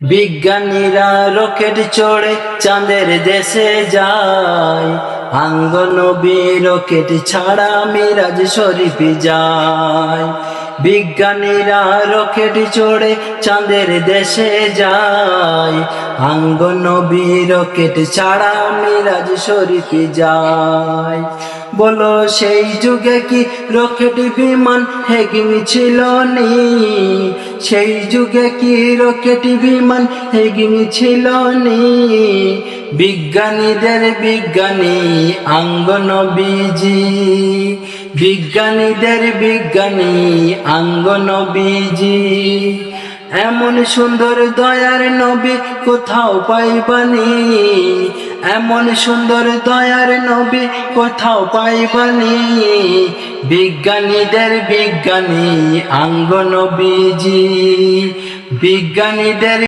বিজ্ঞানীরা রকেট চড়ে চাঁদের দেশে যায়, আঙ্গ নবী রকেট ছাড়া মিরাজ শরীফ যায়। বিজ্ঞানীরা রকেট চড়ে চাঁদের দেশে যায়, আঙ্গ নবী রকেট ছাড়া মিরাজ শরীফ যায়। বলো সেই যুগে কি রকেট বিমান হেগিমি ছিল নি? সেই যুগে কি রকেট বিমান হেগিমি ছিল নি? বিজ্ঞানীদের বিজ্ঞানী আঙ্গ নবীজি, বিজ্ঞানীদের বিজ্ঞানী আঙ্গ নবীজি। এমন সুন্দর দয়ার নবী কোথাও পাইবানি, এমন সুন্দর দয়ার নবী কোথাও পাইবানি। বিজ্ঞানীদের বিজ্ঞানী আঙ্গ নবীজি, বিজ্ঞানীদের